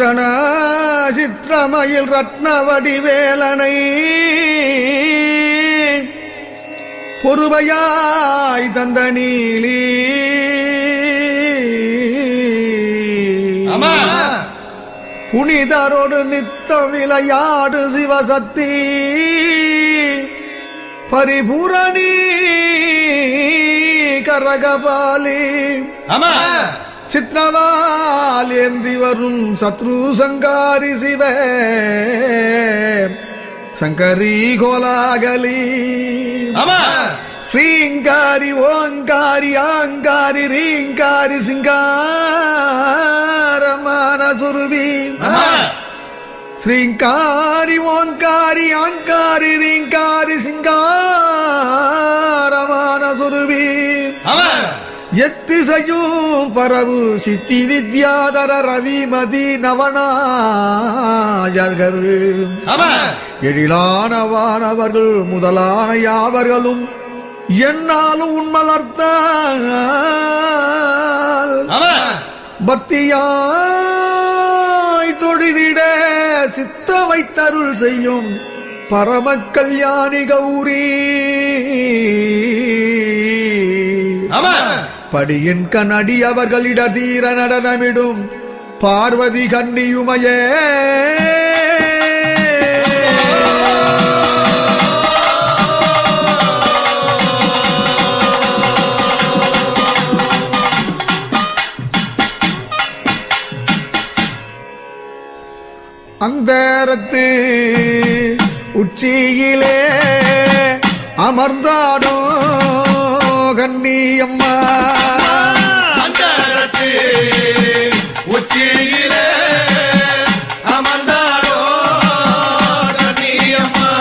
பூஷண சித்திரமயில் ரத்னவடி வேலனை பொறுமையாய் தந்த நீலி புனிதரோடு நித்தம் விளையாடு சிவசக்தி பரிபூரணி கரகபாலி சித்ரவால் ஏந்தி வரும் சத்ரு சங்காரி சிவ சங்கரி கோலாகலி ஸ்ரீங்காரி ஓங்காரி ஆங்காரி ரீங்காரி சிங்காரமான சுருவி ஸ்ரீங்காரி ஓங்காரி ஆங்காரி ரீங்காரி சிங்காரமான சுருவி எத்திசையும் பரவு சித்தி வித்யாதர ரவிமதி நவனாயர்கள் எழிலானவானவர்கள் முதலான யாவர்களும் என்னாலும் உண்மலர்த்தால் பக்தியாய் தொழுதிட சித்த வைத்தருள் செய்யும் பரம கல்யாணி கௌரி படியின் கண்ணடி அவர்களிடர் தீர நடனமிடும் பார்வதி கன்னியுமையே அந்தரத்து உச்சியிலே அமர்ந்தாடோ கன்னியம்மா அந்தரத்து உச்சியிலே அமர்ந்தாடோ கன்னியம்மா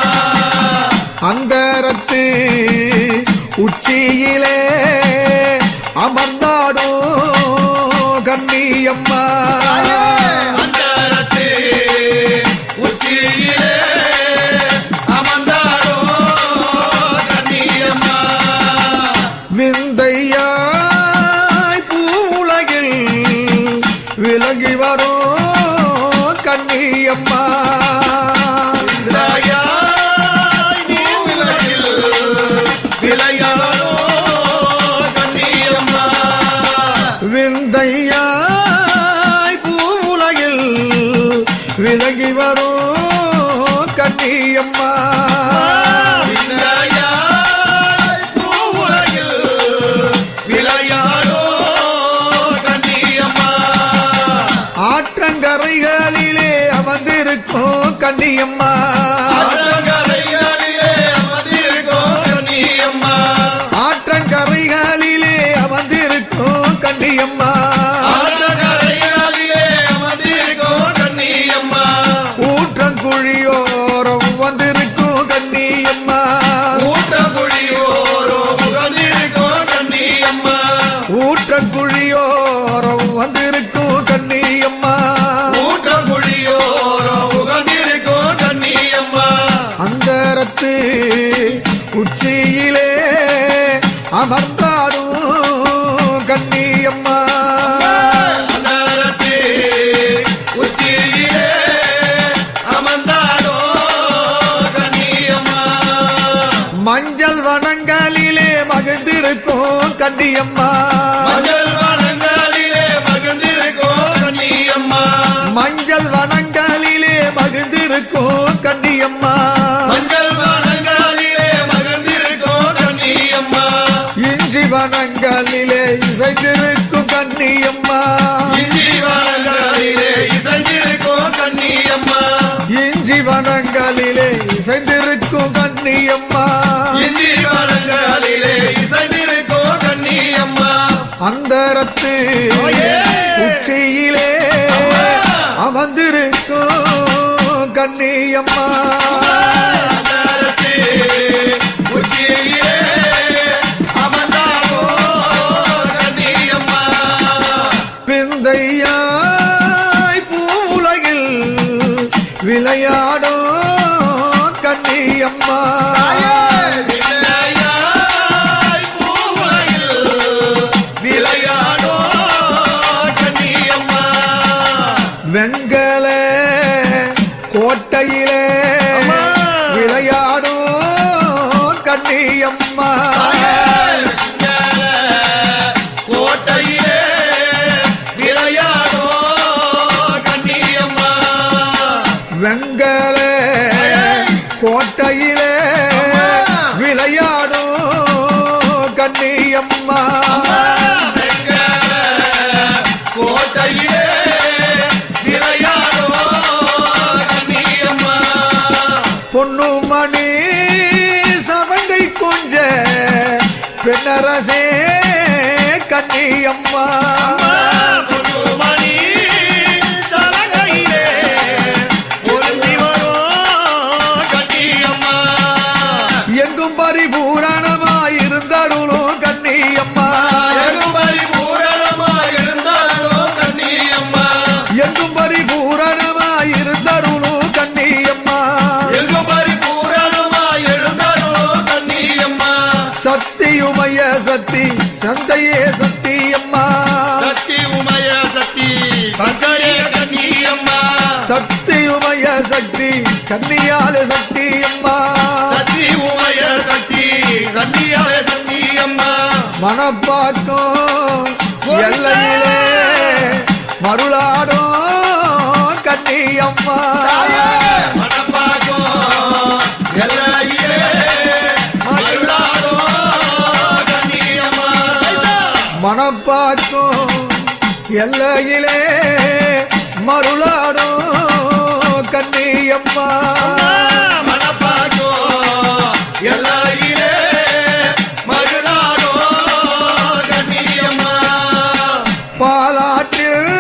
அந்தரத்து உச்சியிலே அமர்ந்தாடோ கன்னியம்மா அந்தரத்து உச்சியிலே அமர்ந்தாடோ கன்னியம்மா விந்தையாய் பூவுலகில் விளங்கி வரோ கன்னியம்மா விந்தையாய் பூவுலகில் விளங்கி வரோ கன்னியம்மா ஆற்றங்கரைகளிலே அமர்ந்திருக்கும் கன்னியம்மா ஆற்றங்கரைகளிலே அமர்ந்திருக்கும் கன்னியம்மா ஊற்றங்குழியோரம் வந்திருக்கும் கன்னியம்மா ஊற்றங்குழியோரம் வந்திருக்கும் கன்னியம்மா அந்தரத்து உச்சியிலே அமர்ந்தாடும் கன்னியம்மா உச்சியிலே அமர்ந்தாடோ கன்னியம்மா மஞ்சள் வனங்களிலே மகிழ்ந்திருக்கும் கன்னியம்மா மஞ்சள் வனங்களிலே மகிழ்ந்திருக்கும் கன்னியம்மா மஞ்சள் வனங்களிலே மகிழ்ந்திருக்கும் கன்னியம்மா மஞ்சள் வனங்களிலே மகிழ்ந்திருக்கும் கன்னியம்மா இஞ்சி வனங்களிலே இசைந்திருக்கும் கன்னியம்மா இஞ்சி வனங்களிலே இசைந்திருக்கும் கன்னியம்மா இஞ்சி வனங்களிலே இசைந்திருக்கும் கன்னியம்மா இஞ்சி வனங்களிலே இசைந்திருக்கும் கன்னியம்மா அந்தரத்து உச்சியிலே அமர்ந்திருக்கும் கன்னியம்மா அந்தரத்து உச்சியிலே அமர்ந்தாடோ கன்னியம்மா பிந்தையாய் பூவுலகில் விளையாடோ கன்னியம்மா வெங்கல அம்மா கோட்டையிலே விளையாடோ கண்ணியம்மா பொன்னுமணி சவங்கை கொஞ்ச பெண்ணரசே கண்ணியம்மா பொன்னுமணி சலகையிலே ஒருங்கி வரும் கண்ணியம்மா எங்கும் பரிபூரணமாயிருந்தருளும் கண்ணியம்மா எங்கும் பரிபூரணமாயிருந்தாலும் கண்ணியம்மா எங்கும் பரிபூரணமாயிருந்தருளும் கண்ணியம்மா எங்கும் பரிபூரணமாயிருந்தாலும் கண்ணியம்மா சக்தியுமய சக்தி சந்தையே சக்தியம்மா சக்தி உமய சக்தி சந்தையே கண்ணியம்மா சக்தியுமய சக்தி கன்னியால சக்தியம்மா சக்தி உமய சக்தி கண்ணியாய கண்ணியம்மா மனப்பாக்கம் எல்லையிலே மருளாடும் கண்ணியம்மா மனப்பாக்கம் எல்லையிலே மருளாடோ கண்ணியம்மா மனப்பாக்கம் எல்லையிலே மருளாடும் கண்ணியம்மா மனப்பாக்கம் எல்லையிலே மருளாடோ கண்ணியம்மா பாலாற்றில்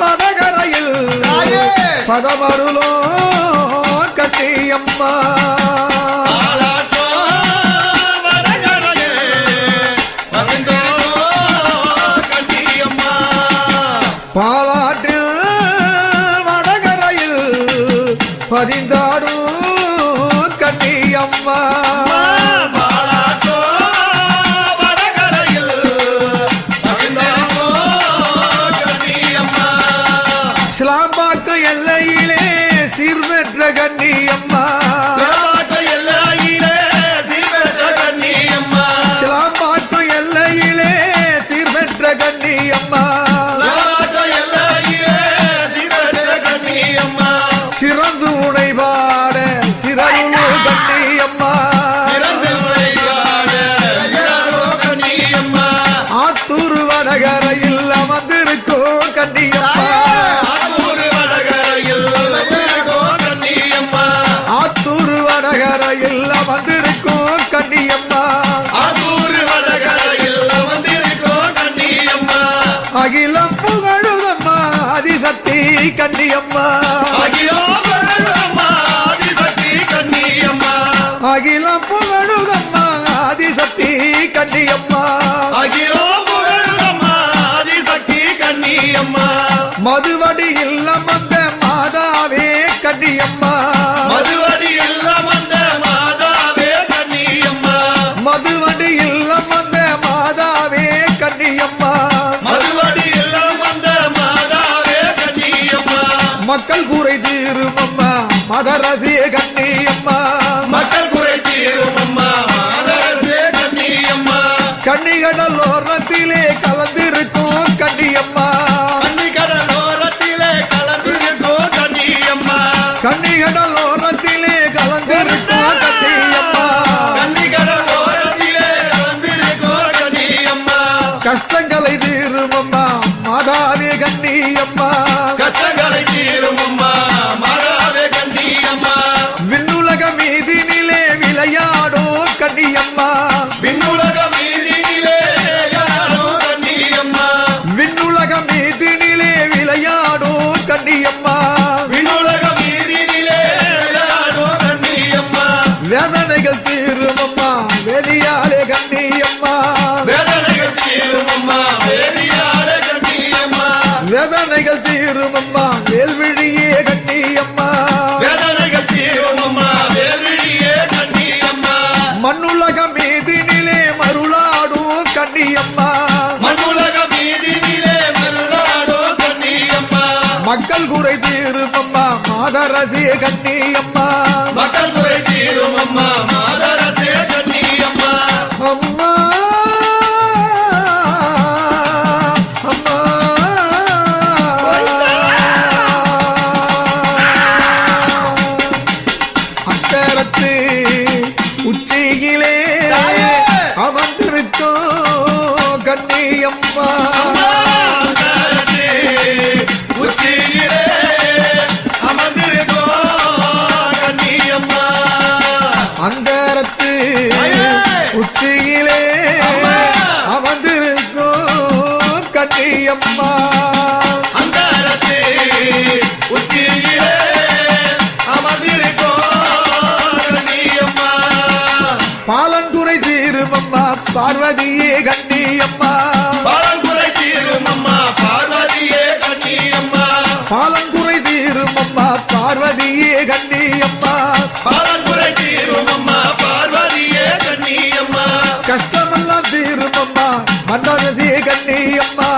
வடகரையில் பதமருளோ கண்ணியம்மா ஆலாட்டோ வரகரையே பகிர்ந்தோ கண்ணியம்மா பாலாற்றில் வடகரையில் பதிந்தாடும் கண்ணியம்மா பாலாட்டோ வரகரையில் பகிர்ந்தோ கண்ணியம்மா சிலாம்பாக்கம் எல்லையிலே சீர்பெற்ற கண்ணியம்மா சிலம்பாக்கம் எல்லையிலே சீர்பெற்ற கண்ணியம்மா சிலாம்பாக்கம் எல்லையிலே சீர்பெற்ற கண்ணியம்மா சிலம்பாக்கம் எல்லையிலே சீர்பெற்ற கண்ணியம்மா சிறந்து உடைபாட சிறரு கண்ணியம்மா சிறந்து உரையாட சிறரோ கண்ணியம்மா ஆத்தூர் வடகரையில் அமர்ந்திருக்கும் கண்ணியம்மா ஆத்தூர் வடகரையில் இருக்கோ கண்ணியம்மா ஆத்தூர் வடகரையில் அமர்ந்திருக்கும் கண்ணியம்மா ஆத்தூர் வடகரையில் வந்திருக்கோ கண்ணியம்மா அகிலம் புகழுதம்மா அதிசக்தி கண்ணியம்மா அகிலோ புகழுதம்மா ஆதிசக்தி கண்ணியம்மா அகிலம் புகழுதம்மா அதிசக்தி கண்ணியம்மா அகிலோ புகழுதம்மா ஆதிசக்தி கண்ணியம்மா மதுவடி இல்லம் வந்த மாதாவே கண்ணியம்மா மதுவடி எல்லாம் வந்த மாதாவே கண்ணியம்மா மதுவடி இல்லம் வந்த மாதாவே கண்ணியம்மா மதுவடி எல்லாம் வந்த மாதாவே கண்ணியம்மா மக்கள் கூரை தீருமம்மா மதரசிய கண்ணியம்மா மக்கள் குறை தீரும் அம்மா மாதரசே கண்ணியம்மா கண்ணிகடல் ஓரத்திலே கலந்திருக்கும் கண்ணியம்மா கண்ணிக்கடலோரத்திலே கலந்திருக்கோ கண்ணியம்மா கண்ணிகடல் ஓரத்திலே கலந்திருக்கும் கண்ணியம்மா கண்ணிக்கடலோரத்திலே கலந்திருக்கோ கண்ணியம்மா கஷ்டங்களை தீருமம்மா மாதாவே கண்ணியம்மா கஷ்டங்களை தீரும் அம்மா மாதாவே கண்ணியம்மா விண்ணுலக மீதினிலே விளையாடும் கண்ணியம்மா விண்ணுலக மீதினிலே யாரோ கண்ணியம்மா விண்ணுலக மீதினிலே விளையாடும் கண்ணியம்மா விண்ணுலக மீதினிலே யாரோ கண்ணியம்மா வேதனைகள் தீருமம்மா வெளியாலே கண்ணியம்மா வேதனைகள் தீரும் அம்மா வேதியாலே கண்ணியம்மா வேதனைகள் தீருமம்மா வேல்விழியே கண்ணியம்மா வேதனைகள் தீரும் அம்மா வேல்விழியே கண்ணியம்மா மண்ணுலக மீதினிலே மருளாடும் கண்ணியம்மா மண்ணுலக மீதினிலே மருளாடோ கண்ணியம்மா மக்கள் குறை தீருமம்மா மாதரசிய கண்ணியம்மா மக்கள் குறை தீரும் அம்மா மாதரசே கண்ணியம்மா அம்மா அம்மா அக்கரத்து உச்சியிலே அமர்ந்திருக்கும் கண்ணியம்மா அங்காரத்து உச்சியிலே அமர்ந்திருக்கோ கண்ணியம்மா அந்தரத்து உச்சியிலே அமர்ந்திருக்கும் கண்ணியம்மா அங்காரத்து உச்சியிலே அமர்ந்திருக்கோ கண்ணியம்மா பாலங்குறை தீருமம்மா பார்வதியே கண்ணியம்மா பாலங்குறை தீருமம்மா பார்வதியே கண்ணியம்மா பாலங்குறை தீருமம்மா பார்வதியே கண்ணியம்மா பாலங்குறை தீருமம்மா பார்வதியே கண்ணியம்மா கஷ்டமெல்லாம் தீருமம்மா மன்னரசியே கண்ணியம்மா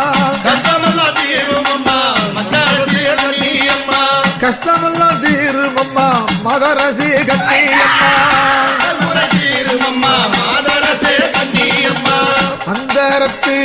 கஷ்டமெல்லாம் தீருமம்மா மன்னரசியே கண்ணியம்மா கஷ்டமெல்லாம் தீருமம்மா மகரசியே கண்ணியம்மா பாலங்குறை தீருமம்மா மாதரசே கண்ணியம்மா அந்தரத்து